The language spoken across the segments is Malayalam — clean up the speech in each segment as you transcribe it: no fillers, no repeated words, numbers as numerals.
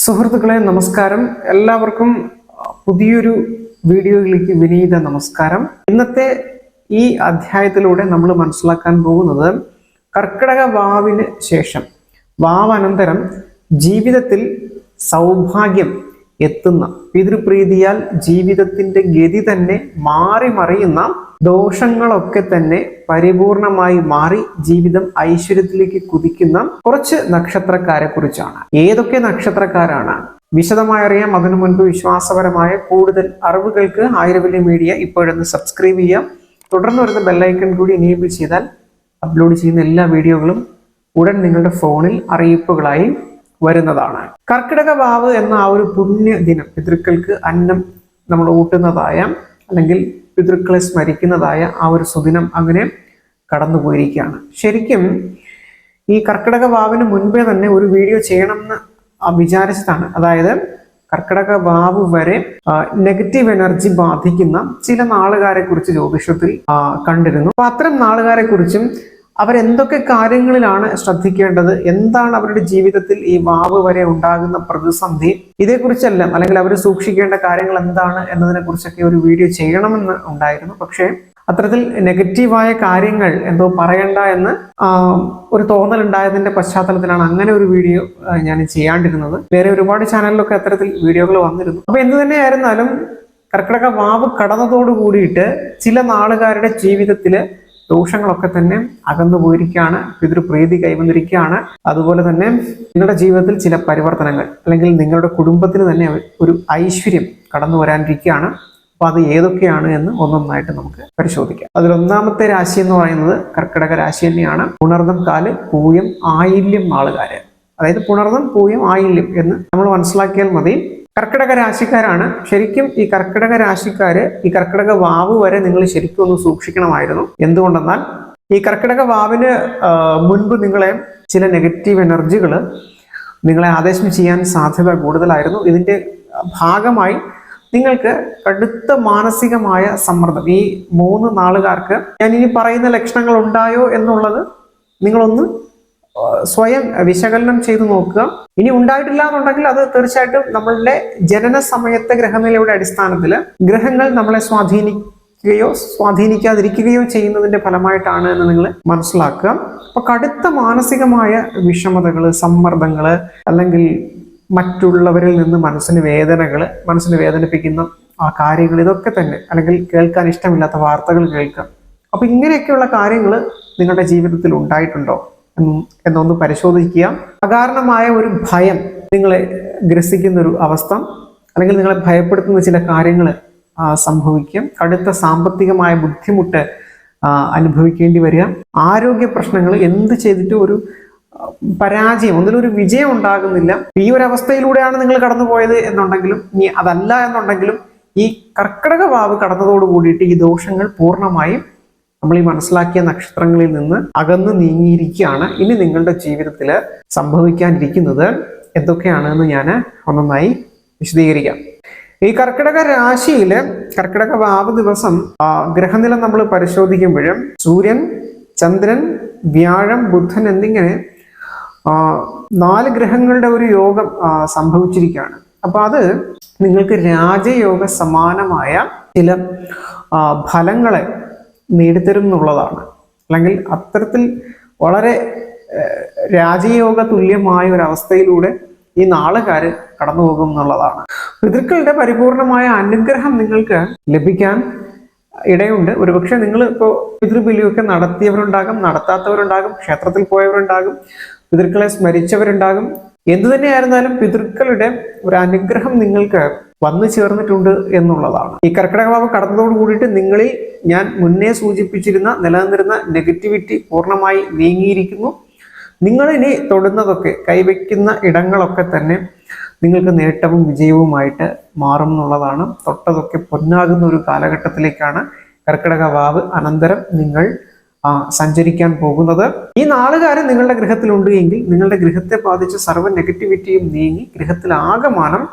സുഹൃത്തുക്കളെ നമസ്കാരം. എല്ലാവർക്കും പുതിയൊരു വീഡിയോയിലേക്ക് വിനീത നമസ്കാരം. ഇന്നത്തെ ഈ അധ്യായത്തിലൂടെ നമ്മൾ മനസ്സിലാക്കാൻ പോകുന്നത് കർക്കിടക വാവിന് ശേഷം വാവനന്തരം ജീവിതത്തിൽ സൗഭാഗ്യം എത്തുന്ന, പിതൃപ്രീതിയാൽ ജീവിതത്തിന്റെ ഗതി തന്നെ മാറി മറിയുന്ന ദോഷങ്ങളൊക്കെ തന്നെ പരിപൂർണമായി മാറി ജീവിതം ഐശ്വര്യത്തിലേക്ക് കുതിക്കുന്ന കുറച്ച് നക്ഷത്രക്കാരെ കുറിച്ചാണ്. ഏതൊക്കെ നക്ഷത്രക്കാരാണ് വിശദമായി അറിയാം. അതിനു മുൻപ് വിശ്വാസപരമായ കൂടുതൽ അറിവുകൾക്ക് ആയിരവല്യ മീഡിയ ഇപ്പോഴൊന്ന് സബ്സ്ക്രൈബ് ചെയ്യാം. തുടർന്ന് വരുന്ന ബെല്ലൈക്കൺ കൂടി എനേബിൾ ചെയ്താൽ അപ്ലോഡ് ചെയ്യുന്ന എല്ലാ വീഡിയോകളും ഉടൻ നിങ്ങളുടെ ഫോണിൽ അറിയിപ്പുകളായി വരുന്നതാണ്. കർക്കിടക വാവ് എന്ന ആ ഒരു പുണ്യ ദിനം, പിതൃക്കൾക്ക് അന്നം നമ്മൾ ഊട്ടുന്നതായ അല്ലെങ്കിൽ പിതൃക്കളെ സ്മരിക്കുന്നതായ ആ ഒരു സുദിനം അങ്ങനെ കടന്നു പോയിരിക്കുകയാണ്. ശരിക്കും ഈ കർക്കിടക വാവിന് മുൻപേ തന്നെ ഒരു വീഡിയോ ചെയ്യണമെന്ന് വിചാരിച്ചതാണ്. അതായത് കർക്കിടക വാവ് വരെ നെഗറ്റീവ് എനർജി ബാധിക്കുന്ന ചില നാളുകാരെ കുറിച്ച് ജ്യോതിഷത്തിൽ കണ്ടിരുന്നു. അപ്പൊ അത്തരം നാളുകാരെ കുറിച്ചും അവരെന്തൊക്കെ കാര്യങ്ങളിലാണ് ശ്രദ്ധിക്കേണ്ടത്, എന്താണ് അവരുടെ ജീവിതത്തിൽ ഈ വാവ് വരെ ഉണ്ടാകുന്ന പ്രതിസന്ധി, ഇതേക്കുറിച്ചെല്ലാം അല്ലെങ്കിൽ അവർ സൂക്ഷിക്കേണ്ട കാര്യങ്ങൾ എന്താണ് എന്നതിനെ കുറിച്ചൊക്കെ ഒരു വീഡിയോ ചെയ്യണമെന്ന് ഉണ്ടായിരുന്നു. പക്ഷേ അത്തരത്തിൽ നെഗറ്റീവായ കാര്യങ്ങൾ എന്തോ പറയണ്ട എന്ന് ഒരു തോന്നലുണ്ടായതിന്റെ പശ്ചാത്തലത്തിലാണ് അങ്ങനെ ഒരു വീഡിയോ ഞാൻ ചെയ്യാണ്ടിരുന്നത്. വേറെ ഒരുപാട് ചാനലിലൊക്കെ അത്തരത്തിൽ വീഡിയോകൾ വന്നിരുന്നു. അപ്പൊ എന്ത് തന്നെയായിരുന്നാലും കർക്കിടക വാവ് കടന്നതോട് കൂടിയിട്ട് ചില നാളുകാരുടെ ജീവിതത്തില് ദോഷങ്ങളൊക്കെ തന്നെ അകന്നു പോയിരിക്കുകയാണ്, പിതൃപ്രീതി കൈവന്നിരിക്കുകയാണ്. അതുപോലെ തന്നെ നിങ്ങളുടെ ജീവിതത്തിൽ ചില പരിവർത്തനങ്ങൾ അല്ലെങ്കിൽ നിങ്ങളുടെ കുടുംബത്തിന് തന്നെ ഒരു ഐശ്വര്യം കടന്നു വരാനിരിക്കുകയാണ്. അപ്പൊ അത് ഏതൊക്കെയാണ് എന്ന് ഒന്നൊന്നായിട്ട് നമുക്ക് പരിശോധിക്കാം. അതിലൊന്നാമത്തെ രാശി എന്ന് പറയുന്നത് കർക്കിടക രാശി തന്നെയാണ്. പുണർന്നം, കാല്, പൂയം, ആയില്യം നാളുകാര്. അതായത് പുണർന്നം, പൂയം, ആയില്യം എന്ന് നമ്മൾ മനസ്സിലാക്കിയാൽ മതി. കർക്കിടക രാശിക്കാരാണ്. ശരിക്കും ഈ കർക്കിടക രാശിക്കാര് ഈ കർക്കിടക വാവ് വരെ നിങ്ങൾ ശരിക്കും ഒന്ന് സൂക്ഷിക്കണമായിരുന്നു. എന്തുകൊണ്ടെന്നാൽ ഈ കർക്കിടക വാവിന് മുൻപ് നിങ്ങളെ ചില നെഗറ്റീവ് എനർജികൾ നിങ്ങളെ ആദേശം ചെയ്യാൻ സാധ്യത കൂടുതലായിരുന്നു. ഇതിന്റെ ഭാഗമായി നിങ്ങൾക്ക് കടുത്ത മാനസികമായ സമ്മർദ്ദം ഈ 3 നാളുകാർക്ക് ഞാൻ ഇനി പറയുന്ന ലക്ഷണങ്ങൾ ഉണ്ടായോ എന്നുള്ളത് നിങ്ങളൊന്ന് സ്വയം വിശകലനം ചെയ്തു നോക്കുക. ഇനി ഉണ്ടായിട്ടില്ല എന്നുണ്ടെങ്കിൽ അത് തീർച്ചയായിട്ടും നമ്മളുടെ ജനന സമയത്തെ ഗ്രഹനിലയുടെ അടിസ്ഥാനത്തിൽ ഗ്രഹങ്ങൾ നമ്മളെ സ്വാധീനിക്കുകയോ സ്വാധീനിക്കാതിരിക്കുകയോ ചെയ്യുന്നതിന്റെ ഫലമായിട്ടാണ് എന്ന് നിങ്ങൾ മനസ്സിലാക്കുക. അപ്പൊ കടുത്ത മാനസികമായ വിഷമതകള്, സമ്മർദ്ദങ്ങള്, അല്ലെങ്കിൽ മറ്റുള്ളവരിൽ നിന്ന് മനസ്സിന് വേദനിപ്പിക്കുന്ന ആ കാര്യങ്ങൾ, ഇതൊക്കെ തന്നെ, അല്ലെങ്കിൽ കേൾക്കാൻ ഇഷ്ടമില്ലാത്ത വാർത്തകൾ കേൾക്കുക. അപ്പൊ ഇങ്ങനെയൊക്കെയുള്ള കാര്യങ്ങൾ നിങ്ങളുടെ ജീവിതത്തിൽ ഉണ്ടായിട്ടുണ്ടോ എന്നൊന്ന് പരിശോധിക്കുക. അകാരണമായ ഒരു ഭയം നിങ്ങളെ ഗ്രസിക്കുന്ന ഒരു അവസ്ഥ, അല്ലെങ്കിൽ നിങ്ങളെ ഭയപ്പെടുത്തുന്ന ചില കാര്യങ്ങൾ സംഭവിക്കും. കടുത്ത സാമ്പത്തികമായ ബുദ്ധിമുട്ട് അനുഭവിക്കേണ്ടി വരിക. ആരോഗ്യ പ്രശ്നങ്ങൾ, എന്ത് ചെയ്തിട്ടും ഒരു പരാജയം, ഒന്നിലൊരു വിജയം ഉണ്ടാകുന്നില്ല. ഈ ഒരു അവസ്ഥയിലൂടെയാണ് നിങ്ങൾ കടന്നുപോയത് എന്നുണ്ടെങ്കിലും, ഇനി അതല്ല എന്നുണ്ടെങ്കിലും, ഈ കർക്കിടക വാവ് കടന്നതോട് കൂടിയിട്ട് ഈ ദോഷങ്ങൾ പൂർണ്ണമായും നമ്മൾ ഈ മനസ്സിലാക്കിയ നക്ഷത്രങ്ങളിൽ നിന്ന് അകന്ന് നീങ്ങിയിരിക്കുകയാണ്. ഇനി നിങ്ങളുടെ ജീവിതത്തിൽ സംഭവിക്കാനിരിക്കുന്നത് എന്തൊക്കെയാണെന്ന് ഞാൻ ഒന്നൊന്നായി വിശദീകരിക്കാം. ഈ കർക്കിടക രാശിയില് കർക്കിടക വാവ് ദിവസം ഗ്രഹനില നമ്മൾ പരിശോധിക്കുമ്പോഴും സൂര്യൻ, ചന്ദ്രൻ, വ്യാഴം, ബുധൻ എന്നിങ്ങനെ 4 ഗ്രഹങ്ങളുടെ ഒരു യോഗം സംഭവിച്ചിരിക്കുകയാണ്. അപ്പൊ അത് നിങ്ങൾക്ക് രാജയോഗ സമാനമായ ചില ഫലങ്ങളെ നേടിത്തരും എന്നുള്ളതാണ്. അല്ലെങ്കിൽ അത്തരത്തിൽ വളരെ രാജയോഗ തുല്യമായ ഒരു അവസ്ഥയിലൂടെ ഈ നാളുകാര് കടന്നു പോകും എന്നുള്ളതാണ്. പിതൃക്കളുടെ പരിപൂർണമായ അനുഗ്രഹം നിങ്ങൾക്ക് ലഭിക്കാൻ ഇടയുണ്ട്. ഒരുപക്ഷെ നിങ്ങൾ ഇപ്പോൾ പിതൃബലിയൊക്കെ നടത്തിയവരുണ്ടാകും, നടത്താത്തവരുണ്ടാകും, ക്ഷേത്രത്തിൽ പോയവരുണ്ടാകും, പിതൃക്കളെ സ്മരിച്ചവരുണ്ടാകും. എന്തു തന്നെയായിരുന്നാലും പിതൃക്കളുടെ ഒരു അനുഗ്രഹം നിങ്ങൾക്ക് വന്നു ചേർന്നിട്ടുണ്ട് എന്നുള്ളതാണ്. ഈ കർക്കിടക വാവ് കടന്നതോട് കൂടിയിട്ട് നിങ്ങളിൽ ഞാൻ മുന്നേ സൂചിപ്പിച്ചിരുന്ന നിലനിന്നിരുന്ന നെഗറ്റിവിറ്റി പൂർണ്ണമായി നീങ്ങിയിരിക്കുന്നു. നിങ്ങൾ ഇനി തൊടുന്നതൊക്കെ, കൈവയ്ക്കുന്ന ഇടങ്ങളൊക്കെ തന്നെ നിങ്ങൾക്ക് നേട്ടവും വിജയവുമായിട്ട് മാറും എന്നുള്ളതാണ്. തൊട്ടതൊക്കെ പൊന്നാകുന്ന ഒരു കാലഘട്ടത്തിലേക്കാണ് കർക്കിടക വാവ് അനന്തരം നിങ്ങൾ സഞ്ചരിക്കാൻ പോകുന്നത്. ഈ നാളുകാര് നിങ്ങളുടെ ഗൃഹത്തിലുണ്ട് എങ്കിൽ നിങ്ങളുടെ ഗൃഹത്തെ ബാധിച്ച സർവ്വ നെഗറ്റിവിറ്റിയും നീങ്ങി ഗൃഹത്തിൽ ആകമാനം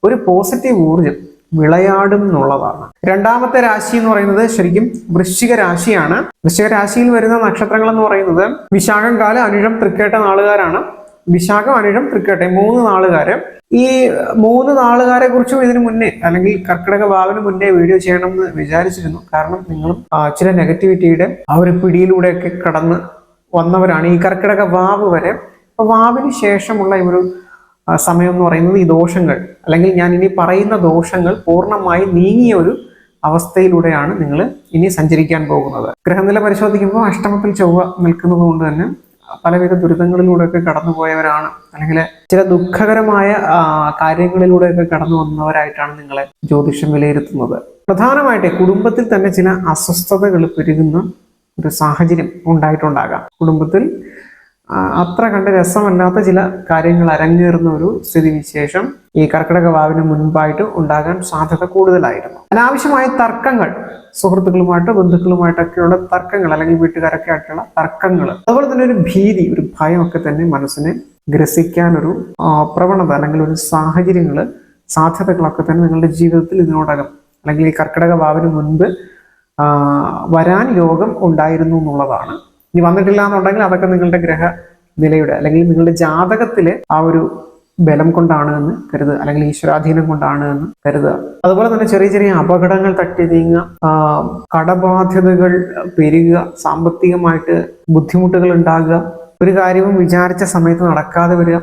ഒരു പോസിറ്റീവ് ഊർജം വിളയാടും എന്നുള്ളതാണ്. രണ്ടാമത്തെ രാശി എന്ന് പറയുന്നത് ശരിക്കും വൃശ്ചിക രാശിയാണ്. വൃശ്ചിക രാശിയിൽ വരുന്ന നക്ഷത്രങ്ങൾ എന്ന് പറയുന്നത് വിശാഖം, കാല, അനിഴം, തൃക്കേട്ട നാളുകാരാണ്. വിശാഖം, അനിഴം, തൃക്കേട്ട 3 നാളുകാര്. ഈ 3 നാളുകാരെ കുറിച്ചും ഇതിനു മുന്നേ അല്ലെങ്കിൽ കർക്കിടക വാവിന് മുന്നേ വീഡിയോ ചെയ്യണമെന്ന് വിചാരിച്ചിരുന്നു. കാരണം നിങ്ങളും ചില നെഗറ്റിവിറ്റിയുടെ ആ ഒരു പിടിയിലൂടെയൊക്കെ കടന്ന് വന്നവരാണ് ഈ കർക്കിടക വാവ് വരെ. അപ്പൊ വാവിന് ശേഷമുള്ള ഈ ഒരു സമയം എന്ന് പറയുന്നത് ഈ ദോഷങ്ങൾ അല്ലെങ്കിൽ ഞാൻ ഇനി പറയുന്ന ദോഷങ്ങൾ പൂർണ്ണമായി നീങ്ങിയ ഒരു അവസ്ഥയിലൂടെയാണ് നിങ്ങൾ ഇനി സഞ്ചരിക്കാൻ പോകുന്നത്. ഗ്രഹനില പരിശോധിക്കുമ്പോൾ അഷ്ടമത്തിൽ ചൊവ്വ നിൽക്കുന്നത് കൊണ്ട് തന്നെ പലവിധ ദുരിതങ്ങളിലൂടെയൊക്കെ കടന്നുപോയവരാണ്, അല്ലെങ്കിൽ ചില ദുഃഖകരമായ കാര്യങ്ങളിലൂടെയൊക്കെ കടന്നു വന്നവരായിട്ടാണ് നിങ്ങളെ ജ്യോതിഷം വിലയിരുത്തുന്നത്. പ്രധാനമായിട്ട് കുടുംബത്തിൽ തന്നെ ചില അസ്വസ്ഥതകൾ പെരുകുന്ന ഒരു സാഹചര്യം ഉണ്ടായിട്ടുണ്ടാകാം. കുടുംബത്തിൽ അത്ര കണ്ട് രസമല്ലാത്ത ചില കാര്യങ്ങൾ അരങ്ങേറുന്ന ഒരു സ്ഥിതിവിശേഷം ഈ കർക്കിടക വാവിന് മുൻപായിട്ട് ഉണ്ടാകാൻ സാധ്യത കൂടുതലായിരുന്നു. അനാവശ്യമായ തർക്കങ്ങൾ, സുഹൃത്തുക്കളുമായിട്ടോ ബന്ധുക്കളുമായിട്ടൊക്കെയുള്ള തർക്കങ്ങൾ അല്ലെങ്കിൽ വീട്ടുകാരൊക്കെ ആയിട്ടുള്ള തർക്കങ്ങൾ, അതുപോലെ തന്നെ ഒരു ഭീതി, ഒരു ഭയമൊക്കെ തന്നെ മനസ്സിനെ ഗ്രസിക്കാനൊരു പ്രവണത അല്ലെങ്കിൽ ഒരു സാധ്യതകളൊക്കെ തന്നെ നിങ്ങളുടെ ജീവിതത്തിൽ ഇതിനോടകം അല്ലെങ്കിൽ ഈ കർക്കിടക വാവിന് മുൻപ് വരാൻ യോഗം ഉണ്ടായിരുന്നു എന്നുള്ളതാണ്. ഇനി വന്നിട്ടില്ല എന്നുണ്ടെങ്കിൽ അതൊക്കെ നിങ്ങളുടെ ഗ്രഹ നിലയുടെ അല്ലെങ്കിൽ നിങ്ങളുടെ ജാതകത്തിലെ ആ ഒരു ബലം കൊണ്ടാണ് എന്ന് കരുതുക, അല്ലെങ്കിൽ ഈശ്വരാധീനം കൊണ്ടാണ് എന്ന് കരുതുക. അതുപോലെ തന്നെ ചെറിയ ചെറിയ അപകടങ്ങൾ തട്ടി നീങ്ങുക, കടബാധ്യതകൾ പെരുകുക, സാമ്പത്തികമായിട്ട് ബുദ്ധിമുട്ടുകൾ ഉണ്ടാകുക, ഒരു കാര്യവും വിചാരിച്ച സമയത്ത് നടക്കാതെ വരിക.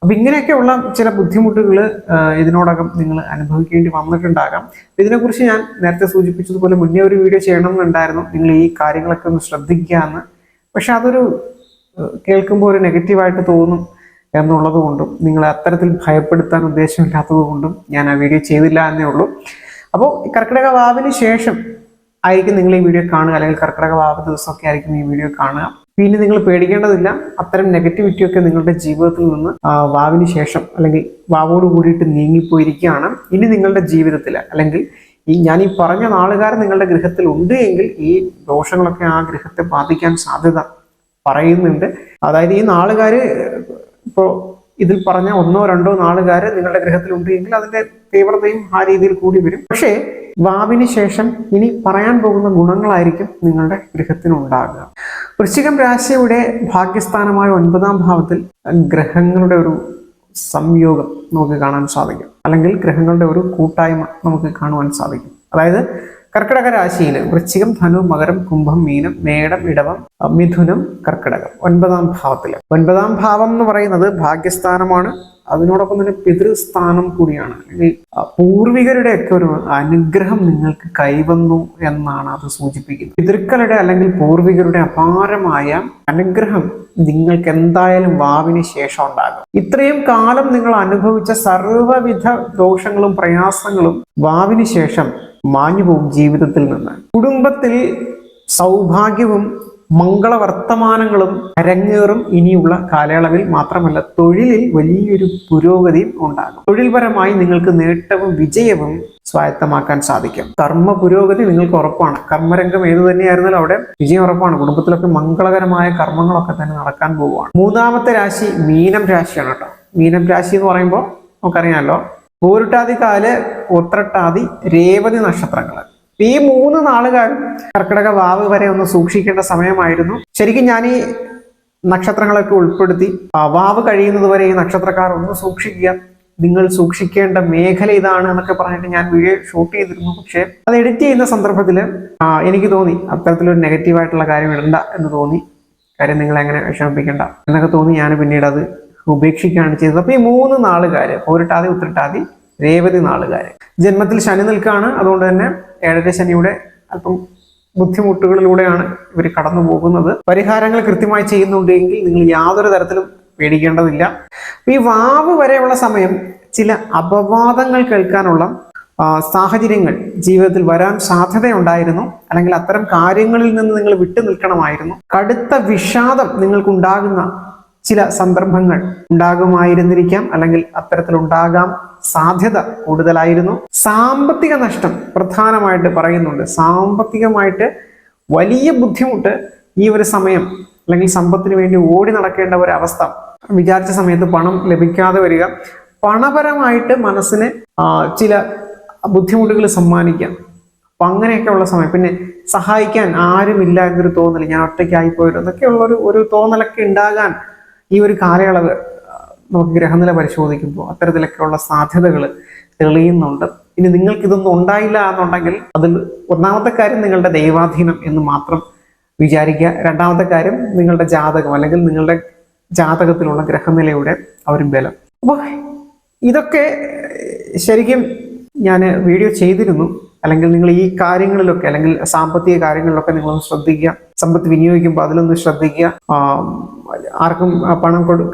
അപ്പൊ ഇങ്ങനെയൊക്കെയുള്ള ചില ബുദ്ധിമുട്ടുകൾ ഇതിനോടകം നിങ്ങൾ അനുഭവിക്കേണ്ടി വന്നിട്ടുണ്ടാകാം. ഇതിനെക്കുറിച്ച് ഞാൻ നേരത്തെ സൂചിപ്പിച്ചതുപോലെ മുന്നേ ഒരു വീഡിയോ ചെയ്യണമെന്നുണ്ടായിരുന്നു, നിങ്ങൾ ഈ കാര്യങ്ങളൊക്കെ ഒന്ന് ശ്രദ്ധിക്കുക എന്ന്. പക്ഷെ അതൊരു കേൾക്കുമ്പോൾ ഒരു നെഗറ്റീവായിട്ട് തോന്നും എന്നുള്ളത് കൊണ്ടും നിങ്ങളെ അത്തരത്തിൽ ഭയപ്പെടുത്താൻ ഉദ്ദേശമില്ലാത്തത് കൊണ്ടും ഞാൻ ആ വീഡിയോ ചെയ്തില്ല എന്നേ ഉള്ളൂ. അപ്പോൾ ഈ കർക്കിടക വാവിന് ശേഷം ആയിരിക്കും നിങ്ങൾ ഈ വീഡിയോ കാണുക, അല്ലെങ്കിൽ കർക്കിടക വാവ് ദിവസമൊക്കെ ആയിരിക്കും ഈ വീഡിയോ കാണുക. പിന്നെ നിങ്ങൾ പേടിക്കേണ്ടതില്ല, അത്തരം നെഗറ്റിവിറ്റി ഒക്കെ നിങ്ങളുടെ ജീവിതത്തിൽ നിന്ന് വാവിന് ശേഷം അല്ലെങ്കിൽ വാവോട് കൂടിയിട്ട് നീങ്ങിപ്പോയിരിക്കുകയാണ്. ഇനി നിങ്ങളുടെ ജീവിതത്തിൽ അല്ലെങ്കിൽ ഞാൻ ഈ പറഞ്ഞ നാളുകാരൻ നിങ്ങളുടെ ഗൃഹത്തിൽ ഉണ്ട് എങ്കിൽ ഈ ദോഷങ്ങളൊക്കെ ആ ഗൃഹത്തെ ബാധിക്കാൻ സാധ്യത പറയുന്നുണ്ട്. അതായത് ഈ നാളുകാര് ഇപ്പോൾ ഇതിൽ പറഞ്ഞ 1 or 2 നാളുകാര് നിങ്ങളുടെ ഗൃഹത്തിലുണ്ട് എങ്കിൽ അതിന്റെ തീവ്രതയും ആ രീതിയിൽ കൂടി വരും. പക്ഷേ വാവിന് ശേഷം ഇനി പറയാൻ പോകുന്ന ഗുണങ്ങളായിരിക്കും നിങ്ങളുടെ ഗൃഹത്തിനുണ്ടാകുക. വൃശ്ചികം രാശിയുടെ ഭാഗ്യസ്ഥാനമായ 9ാം ഭാവത്തിൽ ഗ്രഹങ്ങളുടെ ഒരു സംയോഗം നമുക്ക് കാണാൻ സാധിക്കും, അല്ലെങ്കിൽ ഗ്രഹങ്ങളുടെ ഒരു കൂട്ടായ്മ നമുക്ക് കാണുവാൻ സാധിക്കും. അതായത് കർക്കിടക രാശിയിൽ വൃശ്ചികം, ധനു, മകരം, കുംഭം, മീനം, മേടം, ഇടവം, മിഥുനം, കർക്കിടകം 9ാം ഭാവത്തിൽ. 9ാം ഭാവം എന്ന് പറയുന്നത് ഭാഗ്യസ്ഥാനമാണ്, അതിനോടൊപ്പം തന്നെ പിതൃസ്ഥാനം കൂടിയാണ്. ഈ പൂർവികരുടെ ഒക്കെ ഒരു അനുഗ്രഹം നിങ്ങൾക്ക് കൈവന്നു എന്നാണ് അത് സൂചിപ്പിക്കുന്നത്. പിതൃക്കളുടെ അല്ലെങ്കിൽ പൂർവികരുടെ അപാരമായ അനുഗ്രഹം നിങ്ങൾക്ക് എന്തായാലും വാവിന് ശേഷം ഉണ്ടാകും. ഇത്രയും കാലം നിങ്ങൾ അനുഭവിച്ച സർവ്വവിധ ദോഷങ്ങളും പ്രയാസങ്ങളും വാവിന് ശേഷം മാഞ്ഞു പോകും ജീവിതത്തിൽ നിന്ന്. കുടുംബത്തിൽ സൗഭാഗ്യവും മംഗളവർത്തമാനങ്ങളും അരങ്ങേറും ഇനിയുള്ള കാലയളവിൽ. മാത്രമല്ല തൊഴിലിൽ വലിയൊരു പുരോഗതിയും ഉണ്ടാകും. തൊഴിൽപരമായി നിങ്ങൾക്ക് നേട്ടവും വിജയവും സ്വായത്തമാക്കാൻ സാധിക്കും. കർമ്മ പുരോഗതി നിങ്ങൾക്ക് ഉറപ്പാണ്. കർമ്മരംഗം ഏതു തന്നെയായിരുന്നാലും അവിടെ വിജയം ഉറപ്പാണ്. കുടുംബത്തിലൊക്കെ മംഗളകരമായ കർമ്മങ്ങളൊക്കെ തന്നെ നടക്കാൻ പോവുകയാണ്. 3ാമത്തെ രാശി മീനം രാശിയാണ് കേട്ടോ. മീനം രാശി എന്ന് പറയുമ്പോൾ നമുക്കറിയാമല്ലോ, പൂരുട്ടാതി, കാല്, ഉത്രട്ടാതി, രേവതി നക്ഷത്രങ്ങൾ. ഈ 3 നാളുകാരും കർക്കിടക വാവ് വരെ ഒന്ന് സൂക്ഷിക്കേണ്ട സമയമായിരുന്നു. ശരിക്കും ഞാൻ ഈ നക്ഷത്രങ്ങളൊക്കെ ഉൾപ്പെടുത്തി വാവ് കഴിയുന്നത് വരെ ഈ നക്ഷത്രക്കാർ ഒന്ന് സൂക്ഷിക്കുക, നിങ്ങൾ സൂക്ഷിക്കേണ്ട മേഖല ഇതാണ് എന്നൊക്കെ പറഞ്ഞിട്ട് ഞാൻ വീഡിയോ ഷൂട്ട് ചെയ്തിരുന്നു. പക്ഷെ അത് എഡിറ്റ് ചെയ്യുന്ന സന്ദർഭത്തിൽ എനിക്ക് തോന്നി അത്തരത്തിലൊരു നെഗറ്റീവായിട്ടുള്ള കാര്യം ഇടണ്ട എന്ന് തോന്നി. കാര്യം നിങ്ങളെ എങ്ങനെ വിഷമിപ്പിക്കേണ്ട എന്നൊക്കെ തോന്നി ഞാൻ പിന്നീട് അത് ഉപേക്ഷിക്കുകയാണ് ചെയ്തത്. അപ്പൊ ഈ 3 നാളുകാര്, പൂരുട്ടാതി, ഉത്രട്ടാതി, രേവതി നാളുകാര്, ജന്മത്തിൽ ശനി നിൽക്കുകയാണ്. അതുകൊണ്ട് തന്നെ 7ാം ശനിയുടെ അല്പം ബുദ്ധിമുട്ടുകളിലൂടെയാണ് ഇവർ കടന്നു പോകുന്നത്. പരിഹാരങ്ങൾ കൃത്യമായി ചെയ്യുന്നുണ്ടെങ്കിൽ നിങ്ങൾ യാതൊരു തരത്തിലും പേടിക്കേണ്ടതില്ല. ഈ വാവ് വരെയുള്ള സമയം ചില അപവാദങ്ങൾ കേൾക്കാനുള്ള സാഹചര്യങ്ങൾ ജീവിതത്തിൽ വരാൻ സാധ്യതയുണ്ടായിരുന്നു, അല്ലെങ്കിൽ അത്തരം കാര്യങ്ങളിൽ നിന്ന് നിങ്ങൾ വിട്ടു നിൽക്കണമായിരുന്നു. കടുത്ത വിഷാദം നിങ്ങൾക്കുണ്ടാകുന്ന ചില സന്ദർഭങ്ങൾ ഉണ്ടാകുമായിരുന്നിരിക്കാം, അല്ലെങ്കിൽ അത്തരത്തിലുണ്ടാകാം സാധ്യത കൂടുതലായിരുന്നു. സാമ്പത്തിക നഷ്ടം പ്രധാനമായിട്ട് പറയുന്നുണ്ട്. സാമ്പത്തികമായിട്ട് വലിയ ബുദ്ധിമുട്ട് ഈ ഒരു സമയം, അല്ലെങ്കിൽ സമ്പത്തിന് വേണ്ടി ഓടി നടക്കേണ്ട ഒരു അവസ്ഥ, വിചാരിച്ച സമയത്ത് പണം ലഭിക്കാതെ വരിക, പണപരമായിട്ട് മനസ്സിന് ചില ബുദ്ധിമുട്ടുകൾ സമ്മാനിക്കാം. അപ്പൊ അങ്ങനെയൊക്കെ ഉള്ള സമയം, പിന്നെ സഹായിക്കാൻ ആരുമില്ല എന്നൊരു തോന്നൽ, ഞാൻ ഒറ്റയ്ക്കായി പോയിട്ട് എന്നൊക്കെയുള്ള ഒരു തോന്നലൊക്കെ ഉണ്ടാകാൻ ഈ ഒരു കാലയളവ് നമുക്ക് ഗ്രഹനില പരിശോധിക്കുമ്പോൾ അത്തരത്തിലൊക്കെയുള്ള സാധ്യതകൾ തെളിയുന്നുണ്ട്. ഇനി നിങ്ങൾക്ക് ഇതൊന്നും ഉണ്ടായില്ല എന്നുണ്ടെങ്കിൽ അതിൽ ഒന്നാമത്തെ കാര്യം നിങ്ങളുടെ ദൈവാധീനം എന്ന് മാത്രം വിചാരിക്കുക. രണ്ടാമത്തെ കാര്യം നിങ്ങളുടെ ജാതകം അല്ലെങ്കിൽ നിങ്ങളുടെ ജാതകത്തിലുള്ള ഗ്രഹനിലയുടെ ആ ഒരു ബലം. അപ്പോൾ ഇതൊക്കെ ശരിക്കും ഞാൻ വീഡിയോ ചെയ്തിരുന്നു. അല്ലെങ്കിൽ നിങ്ങൾ ഈ കാര്യങ്ങളിലൊക്കെ അല്ലെങ്കിൽ സാമ്പത്തിക കാര്യങ്ങളിലൊക്കെ നിങ്ങളൊന്ന് ശ്രദ്ധിക്കുക. സമ്പത്ത് വിനിയോഗിക്കുമ്പോൾ അതിലൊന്ന് ശ്രദ്ധിക്കുക. ആർക്കും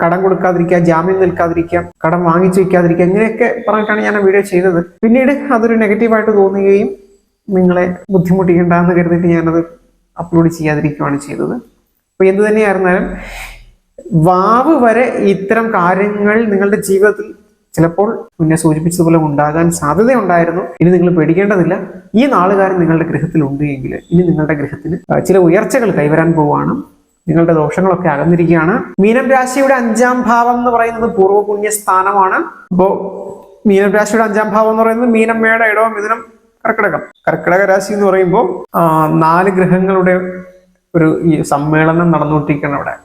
കടം കൊടുക്കാതിരിക്കുക, ജാമ്യം നിൽക്കാതിരിക്കുക, കടം വാങ്ങിച്ചു വയ്ക്കാതിരിക്കുക, ഇങ്ങനെയൊക്കെ പറഞ്ഞിട്ടാണ് ഞാൻ ആ വീഡിയോ ചെയ്തത്. പിന്നീട് അതൊരു നെഗറ്റീവായിട്ട് തോന്നുകയും നിങ്ങളെ ബുദ്ധിമുട്ടിക്കേണ്ടെന്ന് കരുതിയിട്ട് ഞാനത് അപ്ലോഡ് ചെയ്യാതിരിക്കുകയാണ് ചെയ്തത്. അപ്പോൾ എന്ത് തന്നെയായിരുന്നാലും വാവ് വരെ ഇത്തരം കാര്യങ്ങൾ നിങ്ങളുടെ ജീവിതത്തിൽ ചിലപ്പോൾ മുന്നേ സൂചിപ്പിച്ചതുപോലെ ഉണ്ടാകാൻ സാധ്യതയുണ്ടായിരുന്നു. ഇനി നിങ്ങൾ പേടിക്കേണ്ടതില്ല. ഈ നാളുകാരൻ നിങ്ങളുടെ ഗൃഹത്തിൽ ഉണ്ട് എങ്കിൽ ഇനി നിങ്ങളുടെ ഗൃഹത്തിന് ചില ഉയർച്ചകൾ കൈവരാൻ പോവുകയാണ്. നിങ്ങളുടെ ദോഷങ്ങളൊക്കെ അകന്നിരിക്കുകയാണ്. മീനം രാശിയുടെ 5ാം ഭാവം എന്ന് പറയുന്നത് പൂർവ്വ പുണ്യ സ്ഥാനമാണ്. അപ്പോൾ മീനം രാശിയുടെ 5ാം ഭാവം എന്ന് പറയുന്നത് മീനം, മേട, ഇടവം, മിഥുനം, കർക്കിടകം. കർക്കിടക രാശി എന്ന് പറയുമ്പോൾ 4 ഗ്രഹങ്ങളുടെ ഒരു ഈ സമ്മേളനം നടന്നുകൊണ്ടിരിക്കുകയാണ് അവിടെ.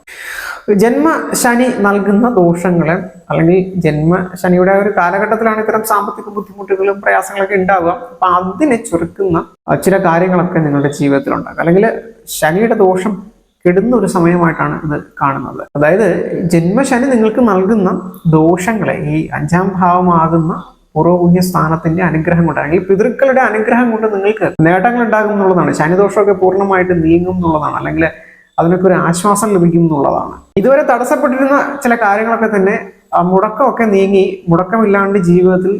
ജന്മശനി നൽകുന്ന ദോഷങ്ങളെ അല്ലെങ്കിൽ ജന്മശനിയുടെ ഒരു കാലഘട്ടത്തിലാണ് ഇത്തരം സാമ്പത്തിക ബുദ്ധിമുട്ടുകളും പ്രയാസങ്ങളൊക്കെ ഉണ്ടാവുക. അപ്പൊ അതിനെ ചുരുക്കുന്ന ചില കാര്യങ്ങളൊക്കെ നിങ്ങളുടെ ജീവിതത്തിൽ ഉണ്ടാകും. അല്ലെങ്കിൽ ശനിയുടെ ദോഷം കെടുന്ന ഒരു സമയമായിട്ടാണ് ഇത് കാണുന്നത്. അതായത് ജന്മശനി നിങ്ങൾക്ക് നൽകുന്ന ദോഷങ്ങളെ ഈ 5ാം ഭാവമാകുന്ന പൂർവ്വപുണ്യ സ്ഥാനത്തിന്റെ അനുഗ്രഹം കൊണ്ട് അല്ലെങ്കിൽ പിതൃക്കളുടെ അനുഗ്രഹം കൊണ്ട് നിങ്ങൾക്ക് നേട്ടങ്ങൾ ഉണ്ടാകും എന്നുള്ളതാണ്. ശനിദോഷമൊക്കെ പൂർണ്ണമായിട്ട് നീങ്ങും എന്നുള്ളതാണ്. അല്ലെങ്കിൽ അതിനൊക്കെ ഒരു ആശ്വാസം ലഭിക്കും എന്നുള്ളതാണ്. ഇതുവരെ തടസ്സപ്പെട്ടിരുന്ന ചില കാര്യങ്ങളൊക്കെ തന്നെ മുടക്കമൊക്കെ നീങ്ങി മുടക്കമില്ലാണ്ട് ജീവിതത്തിൽ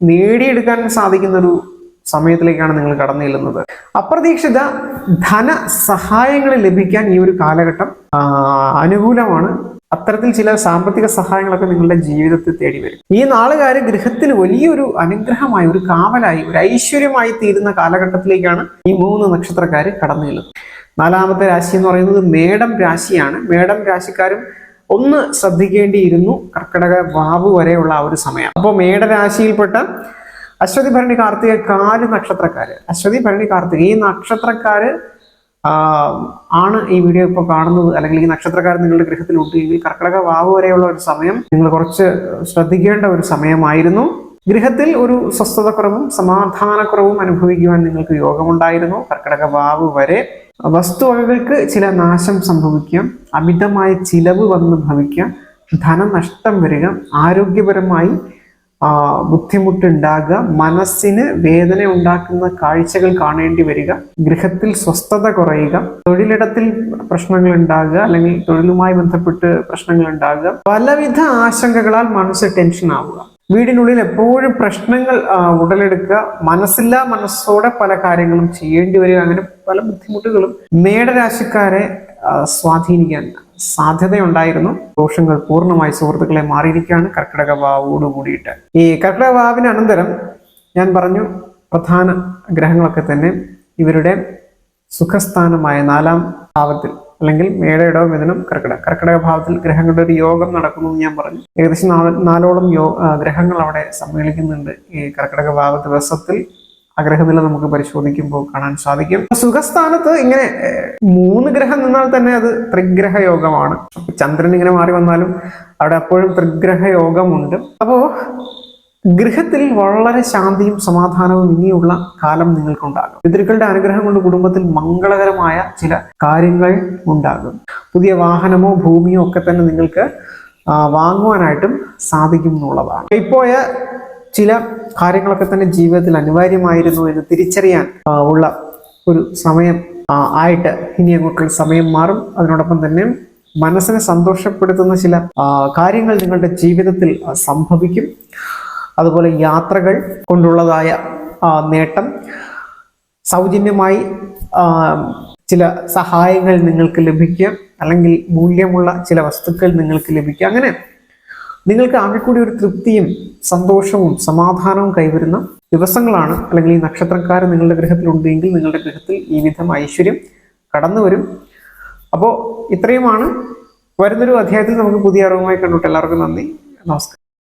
നേടിയെടുക്കാൻ സാധിക്കുന്ന ഒരു സമയത്തിലേക്കാണ് നിങ്ങൾ കടന്നു ചെല്ലുന്നത്. അപ്രതീക്ഷിത ധനസഹായങ്ങൾ ലഭിക്കാൻ ഈ ഒരു കാലഘട്ടം അനുകൂലമാണ്. അത്തരത്തിൽ ചില സാമ്പത്തിക സഹായങ്ങളൊക്കെ നിങ്ങളുടെ ജീവിതത്തിൽ തേടി വരും. ഈ നാളുകാര് ഗൃഹത്തിന് വലിയൊരു അനുഗ്രഹമായി, ഒരു കാവലായി, ഒരു ഐശ്വര്യമായി തീരുന്ന കാലഘട്ടത്തിലേക്കാണ് ഈ 3 നക്ഷത്രക്കാര് കടന്നു ചെല്ലുന്നത്. 4ാമത്തെ രാശി എന്ന് പറയുന്നത് മേടം രാശിയാണ്. മേടം രാശിക്കാരും ഒന്ന് ശ്രദ്ധിക്കേണ്ടിയിരുന്നു കർക്കിടക വാവ് വരെയുള്ള ആ ഒരു സമയം. അപ്പോൾ മേടരാശിയിൽപ്പെട്ട അശ്വതി, ഭരണി, കാർത്തിക 4 നക്ഷത്രക്കാര്, അശ്വതി, ഭരണി, കാർത്തിക ഈ നക്ഷത്രക്കാര് ആണ് ഈ വീഡിയോ ഇപ്പോൾ കാണുന്നത്. അല്ലെങ്കിൽ ഈ നക്ഷത്രക്കാർ നിങ്ങളുടെ ഗൃഹത്തിലുണ്ട് എങ്കിൽ കർക്കിടക വാവ് വരെയുള്ള ഒരു സമയം നിങ്ങൾ കുറച്ച് ശ്രദ്ധിക്കേണ്ട ഒരു സമയമായിരുന്നു. ഗൃഹത്തിൽ ഒരു സ്വസ്ഥതക്കുറവും സമാധാനക്കുറവും അനുഭവിക്കുവാൻ നിങ്ങൾക്ക് യോഗമുണ്ടായിരുന്നു. കർക്കിടക വാവ് വരെ വസ്തുവകകൾക്ക് ചില നാശം സംഭവിക്കാം, അമിതമായ ചിലവ് വന്ന് ഭവിക്കാം, ധനനഷ്ടം വരിക, ആരോഗ്യപരമായി ബുദ്ധിമുട്ടുണ്ടാകുക, മനസ്സിന് വേദന ഉണ്ടാക്കുന്ന കാഴ്ചകൾ കാണേണ്ടി വരിക, ഗൃഹത്തിൽ സ്വസ്ഥത കുറയുക, തൊഴിലിടത്തിൽ പ്രശ്നങ്ങൾ ഉണ്ടാകുക അല്ലെങ്കിൽ തൊഴിലുമായി ബന്ധപ്പെട്ട് പ്രശ്നങ്ങൾ ഉണ്ടാകുക, പലവിധ ആശങ്കകളാൽ മനസ്സ് ടെൻഷൻ ആവുക, വീടിനുള്ളിൽ എപ്പോഴും പ്രശ്നങ്ങൾ ഉടലെടുക്കുക, മനസ്സില്ലാ മനസ്സോടെ പല കാര്യങ്ങളും ചെയ്യേണ്ടി വരിക, അങ്ങനെ പല ബുദ്ധിമുട്ടുകളും മേടരാശിക്കാരെ സ്വാധീനിക്കാൻ സാധ്യതയുണ്ടായിരുന്നു. ദോഷങ്ങൾ പൂർണ്ണമായി സുഹൃത്തുക്കളെ മാറിയിരിക്കുകയാണ് കർക്കിടക വാവോട് കൂടിയിട്ട്. ഈ കർക്കിടക വാവിന് അനന്തരം ഞാൻ പറഞ്ഞു പ്രധാന ഗ്രഹങ്ങളൊക്കെ തന്നെ ഇവരുടെ സുഖസ്ഥാനമായ 4ാം ഭാവത്തിൽ അല്ലെങ്കിൽ മേട, ഇടവ, മിഥുനം, കർക്കിടക ഭാവത്തിൽ ഗ്രഹങ്ങളുടെ ഒരു യോഗം നടക്കുന്നു എന്ന് ഞാൻ പറഞ്ഞു. ഏകദേശം 4ഓളം ഗ്രഹങ്ങൾ അവിടെ സമ്മേളിക്കുന്നുണ്ട് ഈ കർക്കിടക ഭാവ ദിവസത്തിൽ. ആ ഗ്രഹനില നമുക്ക് പരിശോധിക്കുമ്പോൾ കാണാൻ സാധിക്കും. സുഖസ്ഥാനത്ത് ഇങ്ങനെ 3 ഗ്രഹം നിന്നാൽ തന്നെ അത് ത്രിഗ്രഹ യോഗമാണ്. ചന്ദ്രൻ ഇങ്ങനെ മാറി വന്നാലും അവിടെ അപ്പോഴും ത്രിഗ്രഹ യോഗമുണ്ട്. അപ്പോ ഗൃഹത്തിൽ വളരെ ശാന്തിയും സമാധാനവും ഇനിയുള്ള കാലം നിങ്ങൾക്കുണ്ടാകും. പിതൃക്കളുടെ അനുഗ്രഹം കൊണ്ട് കുടുംബത്തിൽ മംഗളകരമായ ചില കാര്യങ്ങൾ ഉണ്ടാകും. പുതിയ വാഹനമോ ഭൂമിയോ ഒക്കെ തന്നെ നിങ്ങൾക്ക് വാങ്ങുവാനായിട്ടും സാധിക്കും എന്നുള്ളതാണ്. ഇപ്പോയ ചില കാര്യങ്ങളൊക്കെ തന്നെ ജീവിതത്തിൽ അനിവാര്യമായിരുന്നു എന്ന് തിരിച്ചറിയാൻ ഉള്ള ഒരു സമയം ആയിട്ട് ഇനി അങ്ങോട്ടുള്ള സമയം മാറും. അതിനോടൊപ്പം തന്നെ മനസ്സിനെ സന്തോഷപ്പെടുത്തുന്ന ചില കാര്യങ്ങൾ നിങ്ങളുടെ ജീവിതത്തിൽ സംഭവിക്കും. അതുപോലെ യാത്രകൾ കൊണ്ടുള്ളതായ നേട്ടം, സൗജന്യമായി ചില സഹായങ്ങൾ നിങ്ങൾക്ക് ലഭിക്കുക, അല്ലെങ്കിൽ മൂല്യമുള്ള ചില വസ്തുക്കൾ നിങ്ങൾക്ക് ലഭിക്കുക. അങ്ങനെ നിങ്ങൾക്ക് ആകെ കൂടി ഒരു തൃപ്തിയും സന്തോഷവും സമാധാനവും കൈവരുന്ന ദിവസങ്ങളാണ്. അല്ലെങ്കിൽ ഈ നക്ഷത്രക്കാർ നിങ്ങളുടെ ഗൃഹത്തിലുണ്ടെങ്കിൽ നിങ്ങളുടെ ഗൃഹത്തിൽ ഈ വിധം ഐശ്വര്യം കടന്നു വരും. അപ്പോൾ ഇത്രയുമാണ്. വരുന്നൊരു അധ്യായത്തിൽ നമുക്ക് പുതിയ അറിവുമായി കണ്ടുകൊണ്ട് എല്ലാവർക്കും നന്ദി, നമസ്കാരം.